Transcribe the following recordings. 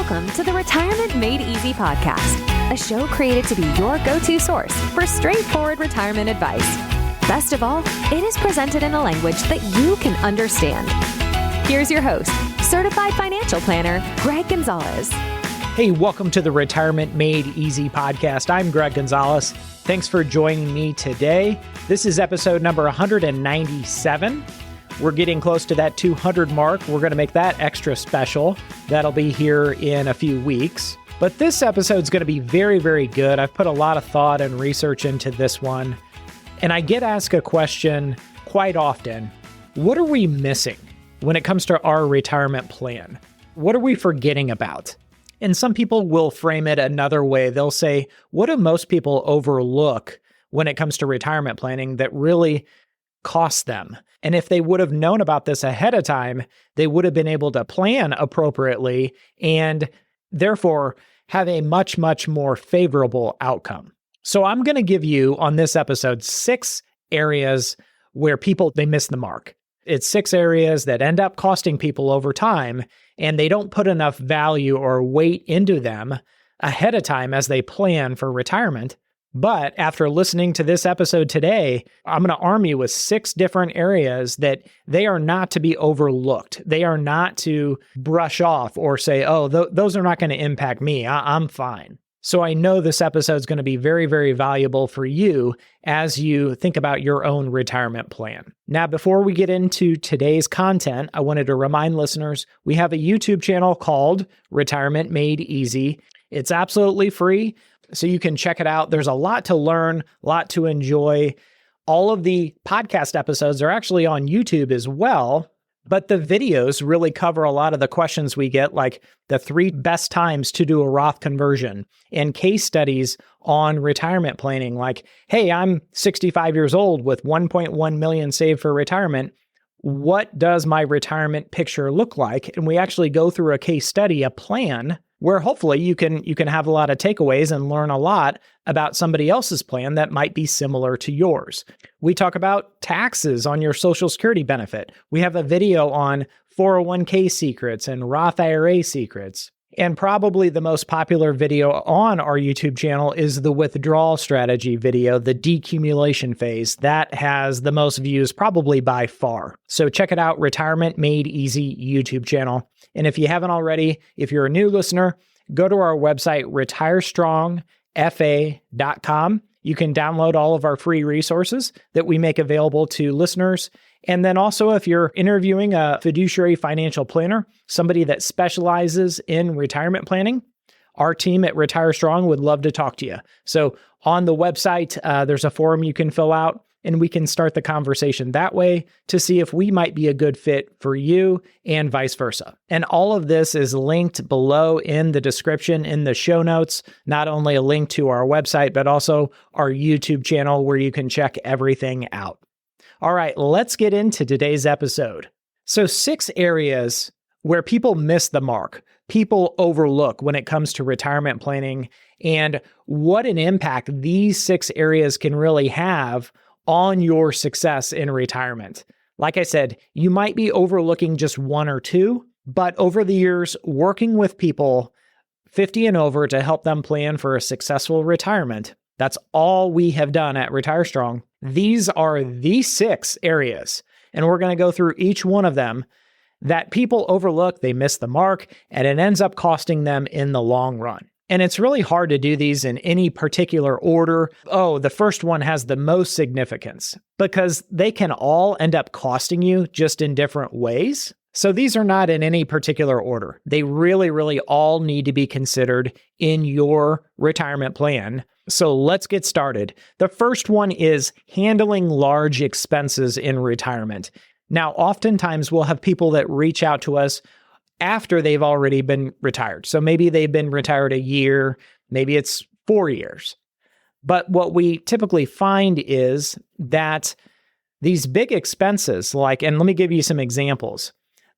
Welcome to the Retirement Made Easy podcast, a show created to be your go-to source for straightforward retirement advice. Best of all, it is presented in a language that you can understand. Here's your host, certified financial planner, Greg Gonzalez. Hey, welcome to the Retirement Made Easy podcast. I'm Greg Gonzalez. Thanks for joining me today. This is episode number 197. We're getting close to that 200 mark. We're going to make that extra special. That'll be here in a few weeks. But this episode's going to be very, very good. I've put a lot of thought and research into this one. And I get asked a question quite often. What are we missing when it comes to our retirement plan? What are we forgetting about? And some people will frame it another way. They'll say, what do most people overlook when it comes to retirement planning that really costs them? And if they would have known about this ahead of time, they would have been able to plan appropriately and therefore have a much, much more favorable outcome. So I'm going to give you on this episode 6 areas where they miss the mark. It's 6 areas that end up costing people over time, and they don't put enough value or weight into them ahead of time as they plan for retirement. But after listening to this episode today, I'm going to arm you with 6 different areas that they are not to be overlooked. They are not to brush off or say, oh, those are not going to impact me. I'm fine. So I know this episode is going to be very, very valuable for you as you think about your own retirement plan. Now, before we get into today's content, I wanted to remind listeners, we have a YouTube channel called Retirement Made Easy. It's absolutely free, so you can check it out. There's a lot to learn, a lot to enjoy. All of the podcast episodes are actually on YouTube as well, but the videos really cover a lot of the questions we get, like the 3 best times to do a Roth conversion and case studies on retirement planning, like, hey, I'm 65 years old with 1.1 million saved for retirement. What does my retirement picture look like? And we actually go through a case study, a plan, where hopefully you can have a lot of takeaways and learn a lot about somebody else's plan that might be similar to yours. We talk about taxes on your Social Security benefit. We have a video on 401k secrets and Roth IRA secrets. And probably the most popular video on our YouTube channel is the withdrawal strategy video, the decumulation phase. That has the most views probably by far. So check it out, Retirement Made Easy YouTube channel. And if you haven't already, if you're a new listener, go to our website, retirestrongfa.com. You can download all of our free resources that we make available to listeners. And then also, if you're interviewing a fiduciary financial planner, somebody that specializes in retirement planning, our team at Retire Strong would love to talk to you. So on the website, there's a form you can fill out, and we can start the conversation that way to see if we might be a good fit for you and vice versa. And all of this is linked below in the description, in the show notes, not only a link to our website, but also our YouTube channel where you can check everything out. All right, let's get into today's episode. So 6 areas where people miss the mark, people overlook when it comes to retirement planning, and what an impact these 6 areas can really have on your success in retirement. Like I said, you might be overlooking just 1 or 2, but over the years, working with people 50 and over to help them plan for a successful retirement, that's all we have done at Retire Strong. These are the 6 areas, and we're going to go through each one of them that people overlook, they miss the mark, and it ends up costing them in the long run. And it's really hard to do these in any particular order. Oh, the first one has the most significance because they can all end up costing you just in different ways. So these are not in any particular order. They really, really all need to be considered in your retirement plan. So let's get started. The first one is handling large expenses in retirement. Now, oftentimes we'll have people that reach out to us after they've already been retired. So maybe they've been retired a year, maybe it's 4 years. But what we typically find is that these big expenses, and let me give you some examples.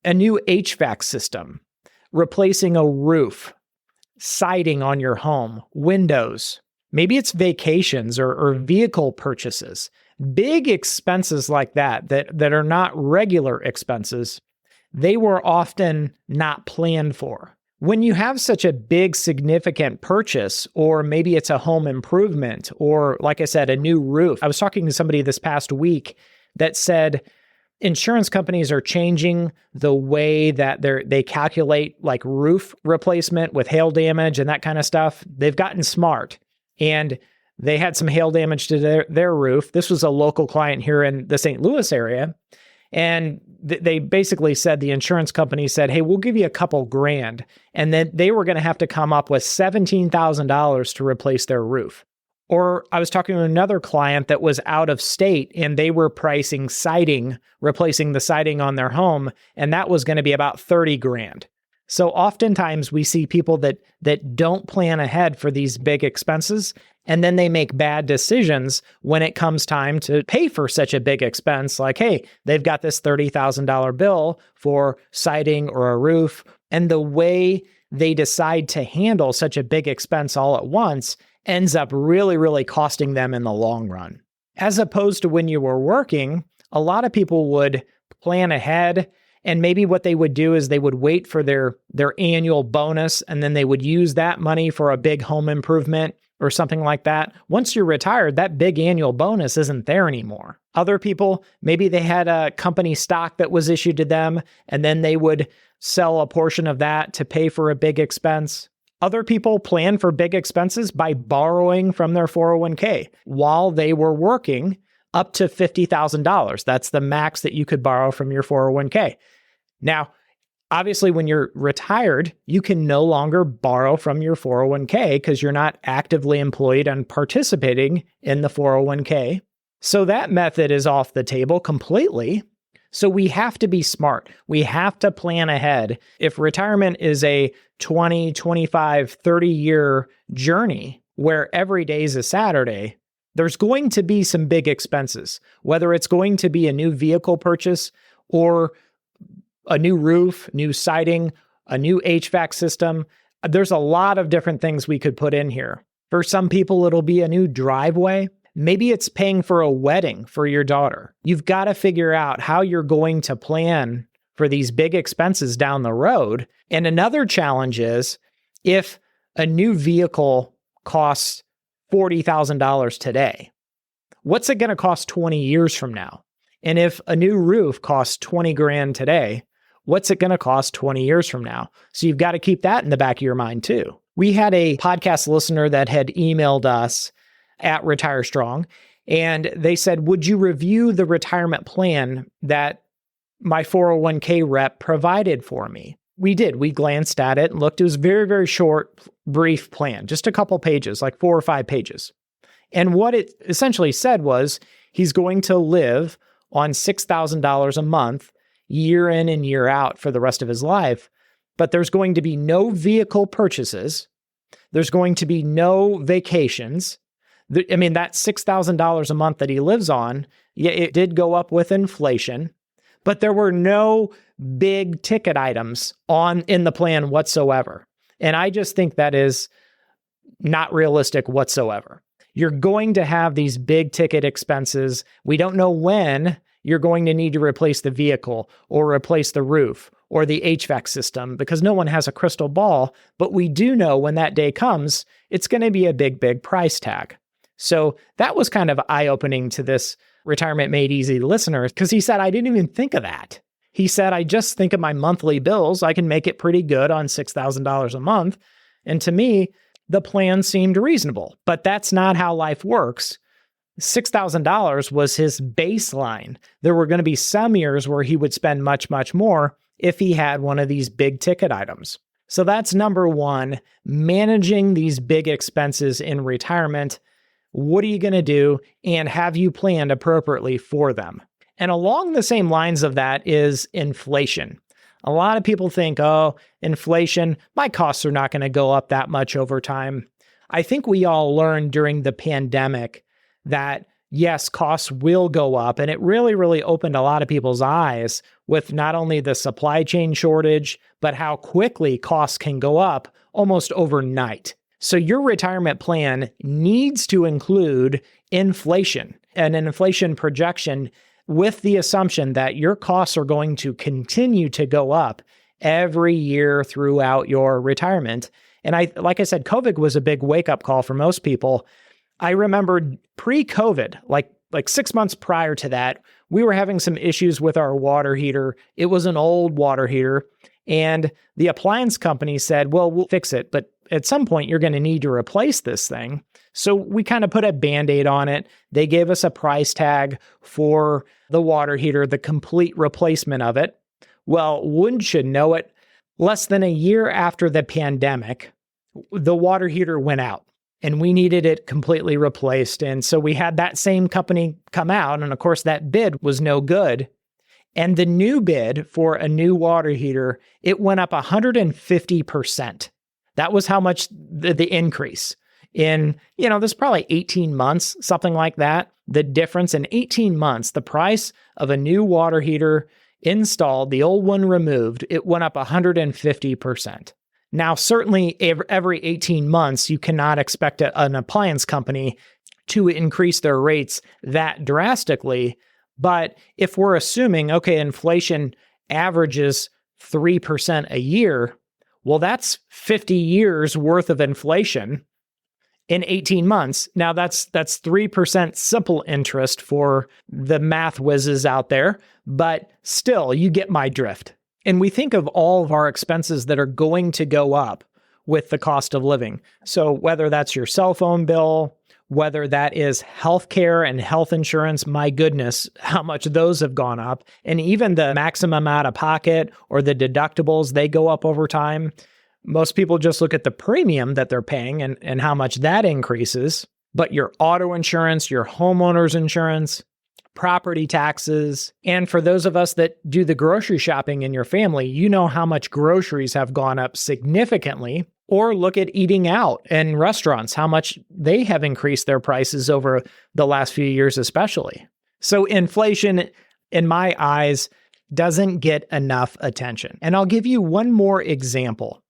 A new HVAC system, replacing a roof, siding on your home, windows. Maybe it's vacations or vehicle purchases. Big expenses like that are not regular expenses. They were often not planned for. When you have such a big, significant purchase, or maybe it's a home improvement, or like I said, a new roof. I was talking to somebody this past week that said insurance companies are changing the way that they calculate like roof replacement with hail damage and that kind of stuff. They've gotten smart, and they had some hail damage to their roof. This was a local client here in the St. Louis area. And they basically said, the insurance company said, hey, we'll give you a couple grand. And then they were going to have to come up with $17,000 to replace their roof. Or I was talking to another client that was out of state, and they were pricing siding, replacing the siding on their home. And that was going to be about 30 grand. So oftentimes we see people that don't plan ahead for these big expenses, and then they make bad decisions when it comes time to pay for such a big expense. Like, hey, they've got this $30,000 bill for siding or a roof. And the way they decide to handle such a big expense all at once ends up really, really costing them in the long run. As opposed to when you were working, a lot of people would plan ahead. And maybe what they would do is they would wait for their annual bonus, and then they would use that money for a big home improvement or something like that. Once you're retired, that big annual bonus isn't there anymore. Other people, maybe they had a company stock that was issued to them, and then they would sell a portion of that to pay for a big expense. Other people plan for big expenses by borrowing from their 401k while they were working, up to $50,000. That's the max that you could borrow from your 401k. Now, obviously, when you're retired, you can no longer borrow from your 401k because you're not actively employed and participating in the 401k. So that method is off the table completely. So we have to be smart. We have to plan ahead. If retirement is a 20, 25, 30-year journey where every day is a Saturday, there's going to be some big expenses, whether it's going to be a new vehicle purchase or a new roof, new siding, a new HVAC system. There's a lot of different things we could put in here. For some people, it'll be a new driveway. Maybe it's paying for a wedding for your daughter. You've got to figure out how you're going to plan for these big expenses down the road. And another challenge is if a new vehicle costs $40,000 today, what's it going to cost 20 years from now? And if a new roof costs 20 grand today, what's it going to cost 20 years from now? So you've got to keep that in the back of your mind too. We had a podcast listener that had emailed us at Retire Strong, and they said, would you review the retirement plan that my 401k rep provided for me? We did. We glanced at it and looked. It was very, very short, brief plan, just a couple pages, like 4 or 5 pages. And what it essentially said was he's going to live on $6,000 a month, year in and year out for the rest of his life. But there's going to be no vehicle purchases. There's going to be no vacations. I mean, that $6,000 a month that he lives on, yeah, it did go up with inflation, but there were no big ticket items in the plan whatsoever. And I just think that is not realistic whatsoever. You're going to have these big ticket expenses. We don't know when you're going to need to replace the vehicle or replace the roof or the HVAC system because no one has a crystal ball, but we do know when that day comes, it's going to be a big, big price tag. So that was kind of eye-opening to this Retirement Made Easy listener because he said, I didn't even think of that. He said, I just think of my monthly bills. I can make it pretty good on $6,000 a month. And to me, the plan seemed reasonable, but that's not how life works. $6,000 was his baseline. There were going to be some years where he would spend much, much more if he had one of these big ticket items. So that's number one, managing these big expenses in retirement. What are you going to do? And have you planned appropriately for them? And along the same lines of that is inflation. A lot of people think, oh, inflation, my costs are not going to go up that much over time. I think we all learned during the pandemic that yes, costs will go up. And it really, really opened a lot of people's eyes with not only the supply chain shortage, but how quickly costs can go up almost overnight. So your retirement plan needs to include inflation and an inflation projection with the assumption that your costs are going to continue to go up every year throughout your retirement. And like I said, COVID was a big wake-up call for most people. I remember pre-COVID, like 6 months prior to that, we were having some issues with our water heater. It was an old water heater, and the appliance company said, well, we'll fix it, but at some point you're going to need to replace this thing. So we kind of put a Band-Aid on it. They gave us a price tag for the water heater, the complete replacement of it. Well, wouldn't you know it, less than a year after the pandemic, the water heater went out and we needed it completely replaced. And so we had that same company come out. And of course, that bid was no good. And the new bid for a new water heater, it went up 150%. That was how much the increase in, this probably 18 months, something like that. The difference in 18 months, the price of a new water heater installed, the old one removed, it went up 150%. Now, certainly every 18 months, you cannot expect an appliance company to increase their rates that drastically. But if we're assuming, okay, inflation averages 3% a year, well, that's 50 years worth of inflation in 18 months. Now, that's 3% simple interest for the math whizzes out there, but still, you get my drift. And we think of all of our expenses that are going to go up with the cost of living. So whether that's your cell phone bill, whether that is healthcare and health insurance, my goodness, how much those have gone up. And even the maximum out of pocket or the deductibles, they go up over time. Most people just look at the premium that they're paying and how much that increases. But your auto insurance, your homeowner's insurance, property taxes, and for those of us that do the grocery shopping in your family, you know how much groceries have gone up significantly. Or look at eating out and restaurants, how much they have increased their prices over the last few years especially. So inflation, in my eyes, doesn't get enough attention. And I'll give you one more example.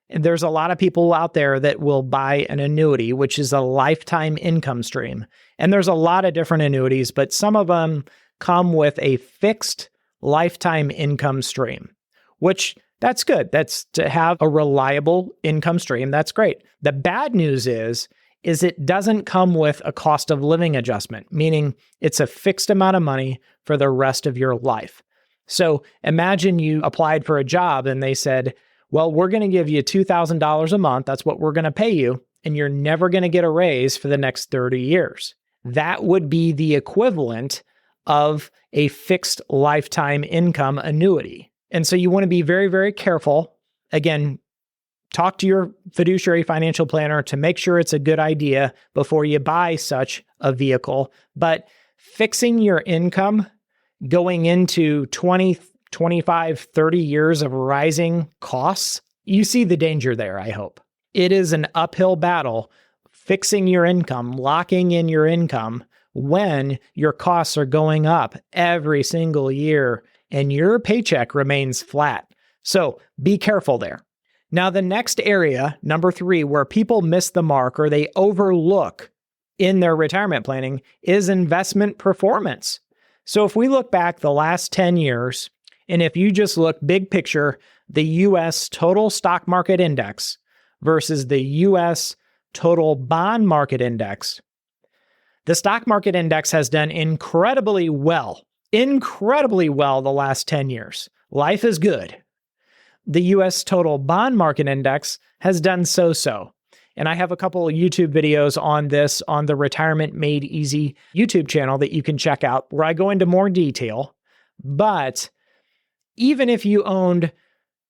And there's a lot of people out there that will buy an annuity, which is a lifetime income stream. And there's a lot of different annuities, but some of them come with a fixed lifetime income stream, which that's good. That's to have a reliable income stream. That's great. The bad news is it doesn't come with a cost of living adjustment, meaning it's a fixed amount of money for the rest of your life. So imagine you applied for a job and they said, well, we're going to give you $2,000 a month. That's what we're going to pay you. And you're never going to get a raise for the next 30 years. That would be the equivalent of a fixed lifetime income annuity. And so you want to be very, very careful. Again, talk to your fiduciary financial planner to make sure it's a good idea before you buy such a vehicle. But fixing your income going into 20, 25, 30 years of rising costs, you see the danger there, I hope. It is an uphill battle fixing your income, locking in your income when your costs are going up every single year and your paycheck remains flat. So be careful there. Now, the next area, number 3, where people miss the mark or they overlook in their retirement planning is investment performance. So if we look back the last 10 years, and if you just look big picture, the U.S. total stock market index versus the U.S. total bond market index, the stock market index has done incredibly well the last 10 years. Life is good. The U.S. total bond market index has done so-so. And I have a couple of YouTube videos on this on the Retirement Made Easy YouTube channel that you can check out where I go into more detail. But even if you owned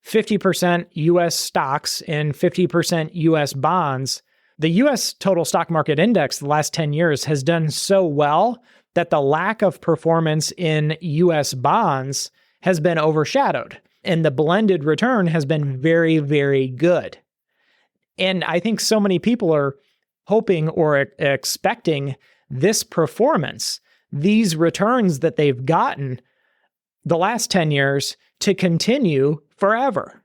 50% U.S. stocks and 50% U.S. bonds, the U.S. total stock market index the last 10 years has done so well that the lack of performance in U.S. bonds has been overshadowed. And the blended return has been very, very good. And I think so many people are hoping or expecting this performance, these returns that they've gotten the last 10 years to continue forever.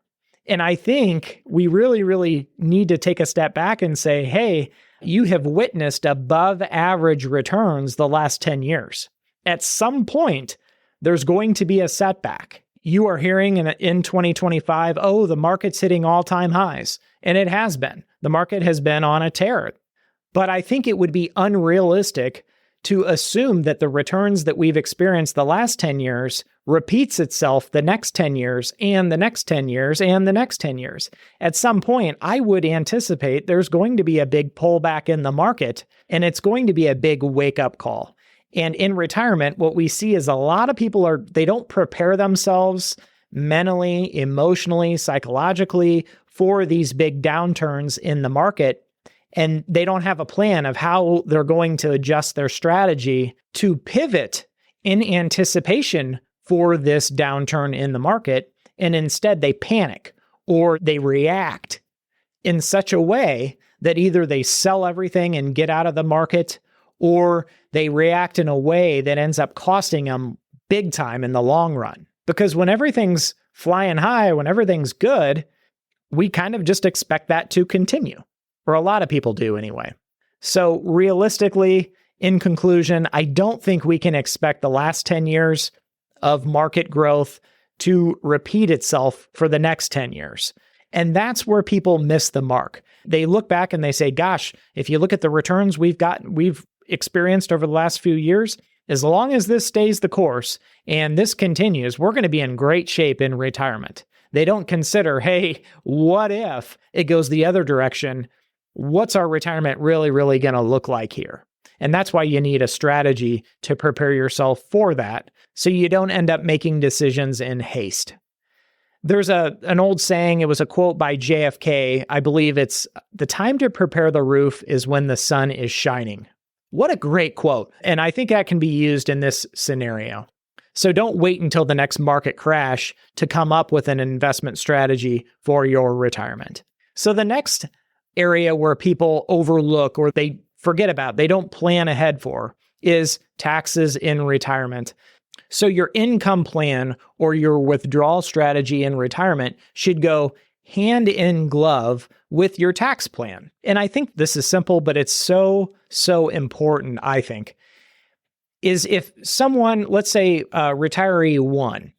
And I think we really, really need to take a step back and say, hey, you have witnessed above average returns the last 10 years. At some point, there's going to be a setback. You are hearing in 2025, oh, the market's hitting all-time highs. And it has been. The market has been on a tear. But I think it would be unrealistic to assume that the returns that we've experienced the last 10 years repeats itself the next 10 years and the next 10 years and the next 10 years. At some point, I would anticipate there's going to be a big pullback in the market, and it's going to be a big wake-up call. And in retirement, what we see is a lot of people they don't prepare themselves mentally, emotionally, psychologically for these big downturns in the market. And they don't have a plan of how they're going to adjust their strategy to pivot in anticipation for this downturn in the market. And instead, they panic or they react in such a way that either they sell everything and get out of the market, or they react in a way that ends up costing them big time in the long run. Because when everything's flying high, when everything's good, we kind of just expect that to continue. Or a lot of people do anyway. So realistically, in conclusion, I don't think we can expect the last 10 years of market growth to repeat itself for the next 10 years. And that's where people miss the mark. They look back and they say, gosh, if you look at the returns we've experienced over the last few years, as long as this stays the course and this continues, we're going to be in great shape in retirement. They don't consider, hey, what if it goes the other direction? What's our retirement really going to look like here? And that's why you need a strategy to prepare yourself for that, so you don't end up making decisions in haste. There's an old saying, it was a quote by JFK. I believe it's, the time to prepare the roof is when the sun is shining. What a great quote. And I think that can be used in this scenario. So don't wait until the next market crash to come up with an investment strategy for your retirement. So the next area where people overlook or they forget about, they don't plan ahead for, is taxes in retirement. So your income plan or your withdrawal strategy in retirement should go hand in glove with your tax plan. And I think this is simple, but it's so important, I think, is if someone, let's say retiree 1,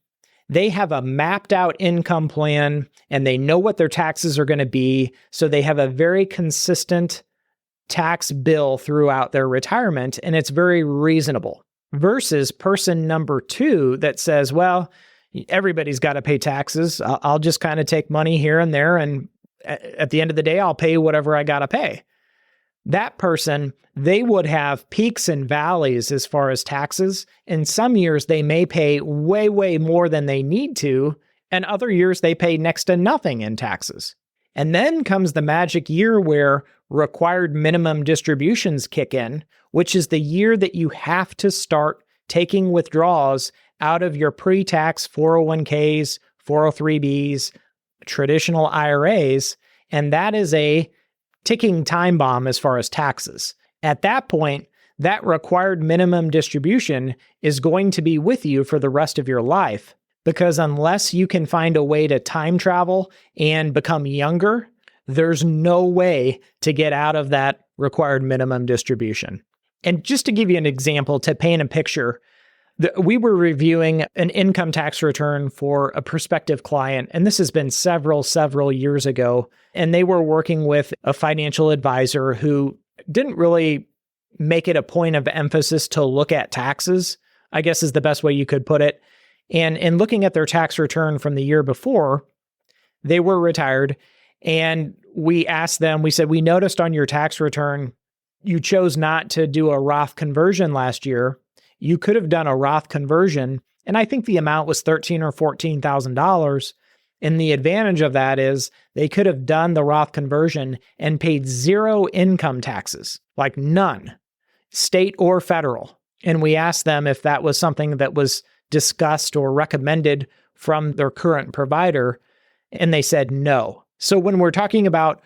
they have a mapped out income plan and they know what their taxes are going to be. So they have a very consistent tax bill throughout their retirement, and it's very reasonable. Versus person number 2 that says, well, everybody's got to pay taxes. I'll just kind of take money here and there, and at the end of the day, I'll pay whatever I got to pay. That person, they would have peaks and valleys as far as taxes. In some years, they may pay way more than they need to, and other years they pay next to nothing in taxes. And then comes the magic year where required minimum distributions kick in, which is the year that you have to start taking withdrawals out of your pre-tax 401ks, 403bs, traditional IRAs, and that is a ticking time bomb as far as taxes. At that point, that required minimum distribution is going to be with you for the rest of your life, because unless you can find a way to time travel and become younger, there's no way to get out of that required minimum distribution. And just to give you an example, to paint a picture, we were reviewing an income tax return for a prospective client, and this has been several years ago, and they were working with a financial advisor who didn't really make it a point of emphasis to look at taxes, I guess is the best way you could put it. And in looking at their tax return from the year before, they were retired, and we asked them, we said, we noticed on your tax return, you chose not to do a Roth conversion last year. You could have done a Roth conversion, and I think the amount was $13,000 or $14,000. And the advantage of that is they could have done the Roth conversion and paid zero income taxes, like none, state or federal. And we asked them if that was something that was discussed or recommended from their current provider, and they said no. So when we're talking about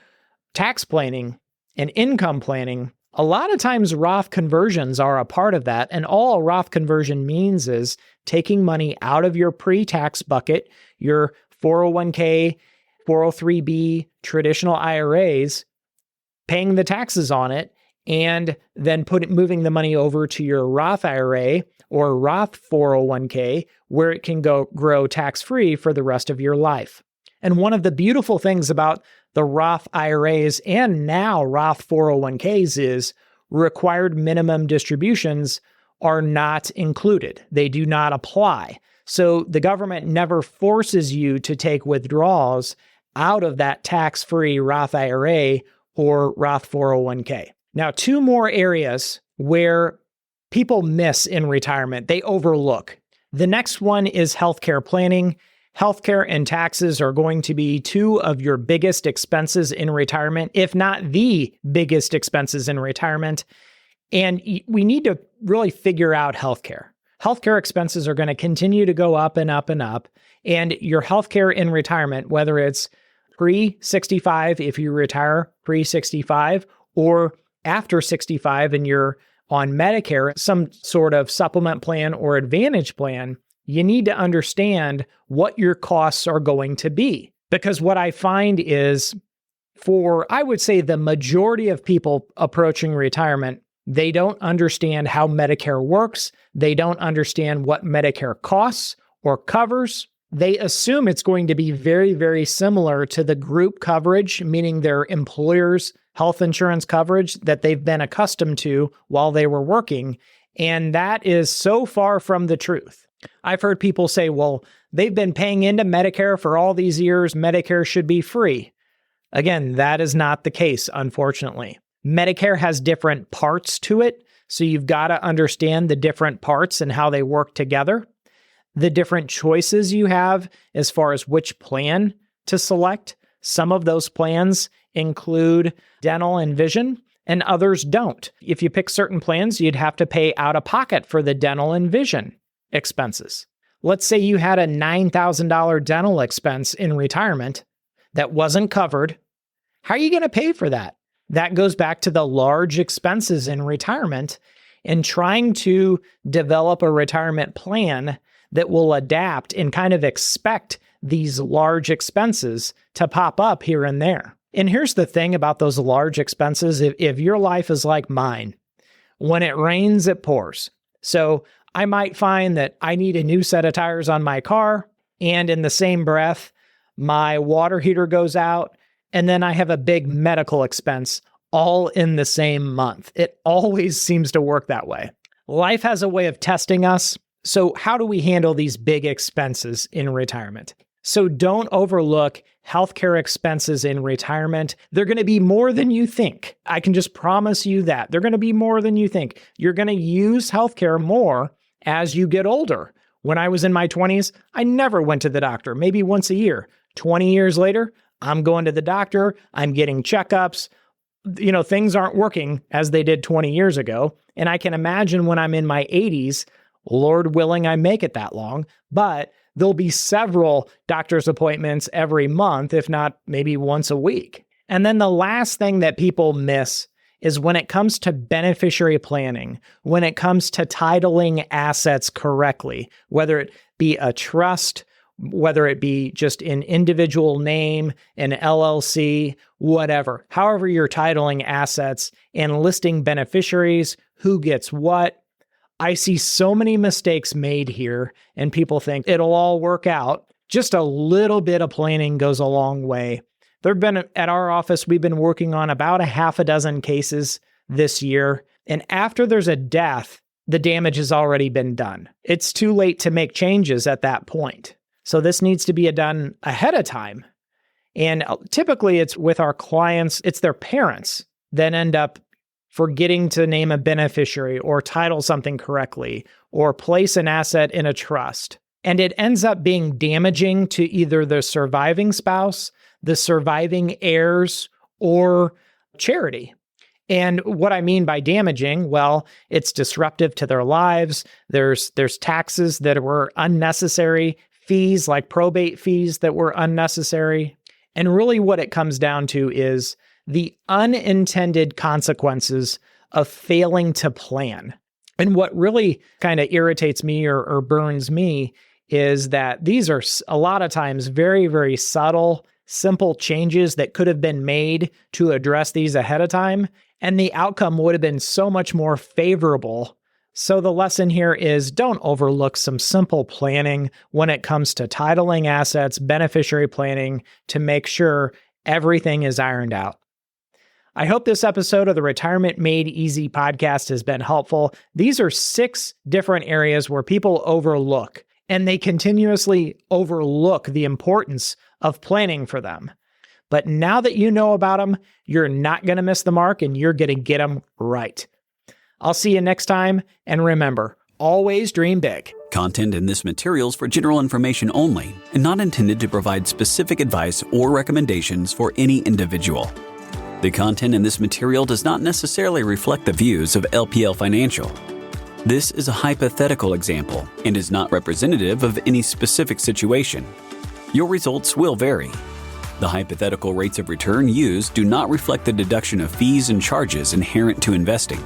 tax planning and income planning, a lot of times Roth conversions are a part of that. And all a Roth conversion means is taking money out of your pre-tax bucket, your 401k, 403b, traditional IRAs, paying the taxes on it, and then moving the money over to your Roth IRA or Roth 401k, where it can grow tax-free for the rest of your life. And one of the beautiful things about the Roth IRAs and now Roth 401ks is required minimum distributions are not included. They do not apply. So the government never forces you to take withdrawals out of that tax-free Roth IRA or Roth 401k. Now, two more areas where people miss in retirement, they overlook. The next one is healthcare planning. Healthcare and taxes are going to be two of your biggest expenses in retirement, if not the biggest expenses in retirement. And we need to really figure out healthcare. Healthcare expenses are going to continue to go up and up and up. And your healthcare in retirement, whether it's pre-65, if you retire pre-65, or after 65 and you're on Medicare, some sort of supplement plan or advantage plan, you need to understand what your costs are going to be. Because what I find is for, I would say, the majority of people approaching retirement, they don't understand how Medicare works. They don't understand what Medicare costs or covers. They assume it's going to be very, very similar to the group coverage, meaning their employer's health insurance coverage that they've been accustomed to while they were working. And that is so far from the truth. I've heard people say, well, they've been paying into Medicare for all these years. Medicare should be free. Again, that is not the case, unfortunately. Medicare has different parts to it, so you've got to understand the different parts and how they work together. The different choices you have as far as which plan to select. Some of those plans include dental and vision, and others don't. If you pick certain plans, you'd have to pay out of pocket for the dental and vision expenses. Let's say you had a $9,000 dental expense in retirement that wasn't covered. How are you going to pay for that? That goes back to the large expenses in retirement and trying to develop a retirement plan that will adapt and kind of expect these large expenses to pop up here and there. And here's the thing about those large expenses. If your life is like mine, when it rains, it pours. So I might find that I need a new set of tires on my car, and in the same breath, my water heater goes out, and then I have a big medical expense all in the same month. It always seems to work that way. Life has a way of testing us. So how do we handle these big expenses in retirement? So don't overlook healthcare expenses in retirement. They're going to be more than you think. I can just promise you that. They're going to be more than you think. You're going to use healthcare more as you get older. When I was in my 20s, I never went to the doctor, maybe once a year. 20 years later, I'm going to the doctor. I'm getting checkups. Things aren't working as they did 20 years ago. And I can imagine when I'm in my 80s, Lord willing, I make it that long, but there'll be several doctor's appointments every month, if not maybe once a week. And then the last thing that people miss is when it comes to beneficiary planning, when it comes to titling assets correctly, whether it be a trust, whether it be just an individual name, an LLC, whatever, however you're titling assets and listing beneficiaries, who gets what. I see so many mistakes made here, and people think it'll all work out. Just a little bit of planning goes a long way. There've been, at our office, we've been working on about a half a dozen cases this year. And after there's a death, the damage has already been done. It's too late to make changes at that point. So this needs to be done ahead of time. And typically it's with our clients, it's their parents that end up forgetting to name a beneficiary or title something correctly or place an asset in a trust. And it ends up being damaging to either the surviving spouse, the surviving heirs, or charity. And what I mean by damaging, well, it's disruptive to their lives. There's taxes that were unnecessary, fees like probate fees that were unnecessary. And really what it comes down to is the unintended consequences of failing to plan. And what really kind of irritates me or burns me is that these are a lot of times very, very subtle, simple changes that could have been made to address these ahead of time. and the outcome would have been so much more favorable. So the lesson here is don't overlook some simple planning when it comes to titling assets, beneficiary planning to make sure everything is ironed out. I hope this episode of the Retirement Made Easy podcast has been helpful. These are 6 different areas where people overlook, and they continuously overlook the importance of planning for them. But now that you know about them, you're not going to miss the mark and you're going to get them right. I'll see you next time, and remember, always dream big. Content in this material is for general information only and not intended to provide specific advice or recommendations for any individual. The content in this material does not necessarily reflect the views of LPL Financial. This is a hypothetical example and is not representative of any specific situation. Your results will vary. The hypothetical rates of return used do not reflect the deduction of fees and charges inherent to investing.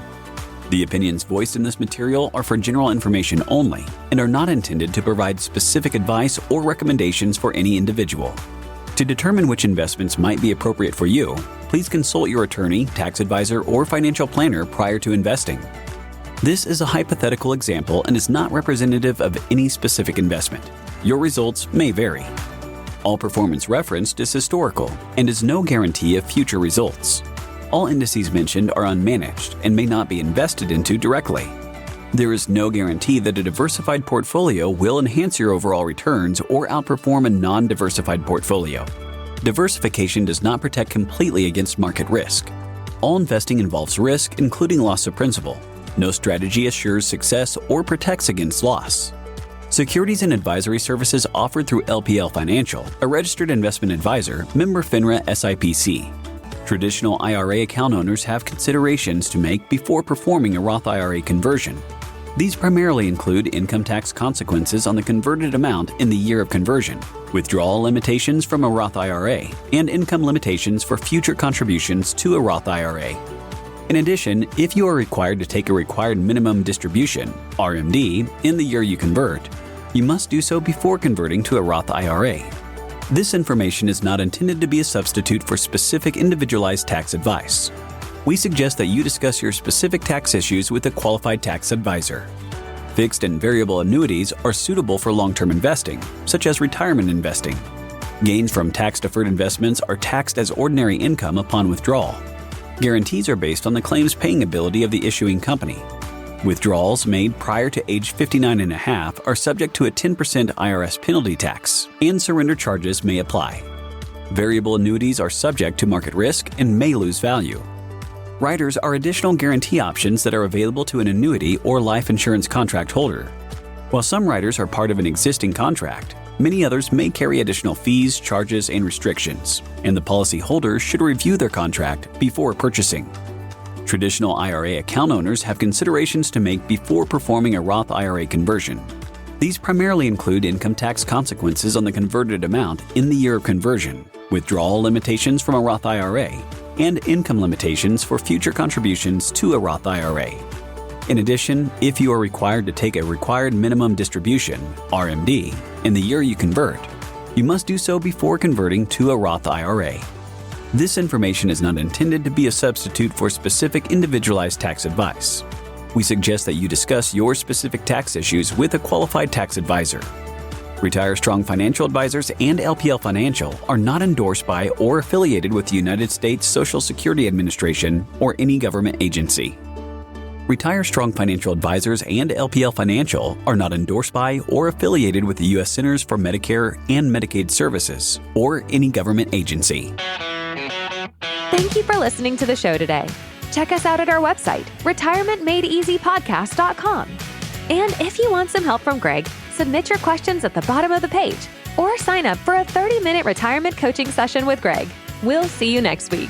The opinions voiced in this material are for general information only and are not intended to provide specific advice or recommendations for any individual. To determine which investments might be appropriate for you, please consult your attorney, tax advisor, or financial planner prior to investing. This is a hypothetical example and is not representative of any specific investment. Your results may vary. All performance referenced is historical and is no guarantee of future results. All indices mentioned are unmanaged and may not be invested into directly. There is no guarantee that a diversified portfolio will enhance your overall returns or outperform a non-diversified portfolio. Diversification does not protect completely against market risk. All investing involves risk, including loss of principal. No strategy assures success or protects against loss. Securities and advisory services offered through LPL Financial, a registered investment advisor, member FINRA SIPC. Traditional IRA account owners have considerations to make before performing a Roth IRA conversion. These primarily include income tax consequences on the converted amount in the year of conversion, withdrawal limitations from a Roth IRA, and income limitations for future contributions to a Roth IRA. In addition, if you are required to take a required minimum distribution, RMD, in the year you convert, you must do so before converting to a Roth IRA. This information is not intended to be a substitute for specific individualized tax advice. We suggest that you discuss your specific tax issues with a qualified tax advisor. Fixed and variable annuities are suitable for long-term investing, such as retirement investing. Gains from tax-deferred investments are taxed as ordinary income upon withdrawal. Guarantees are based on the claims paying ability of the issuing company. Withdrawals made prior to age 59.5 are subject to a 10% IRS penalty tax, and surrender charges may apply. Variable annuities are subject to market risk and may lose value. Riders are additional guarantee options that are available to an annuity or life insurance contract holder. While some riders are part of an existing contract, many others may carry additional fees, charges, and restrictions, and the policyholder should review their contract before purchasing. Traditional IRA account owners have considerations to make before performing a Roth IRA conversion. These primarily include income tax consequences on the converted amount in the year of conversion, withdrawal limitations from a Roth IRA, and income limitations for future contributions to a Roth IRA. In addition, if you are required to take a required minimum distribution, RMD, in the year you convert, you must do so before converting to a Roth IRA. This information is not intended to be a substitute for specific individualized tax advice. We suggest that you discuss your specific tax issues with a qualified tax advisor. Retire Strong Financial Advisors and LPL Financial are not endorsed by or affiliated with the United States Social Security Administration or any government agency. Retire Strong Financial Advisors and LPL Financial are not endorsed by or affiliated with the U.S. Centers for Medicare and Medicaid Services or any government agency. Thank you for listening to the show today. Check us out at our website, retirementmadeeasypodcast.com. And if you want some help from Greg, submit your questions at the bottom of the page or sign up for a 30-minute retirement coaching session with Greg. We'll see you next week.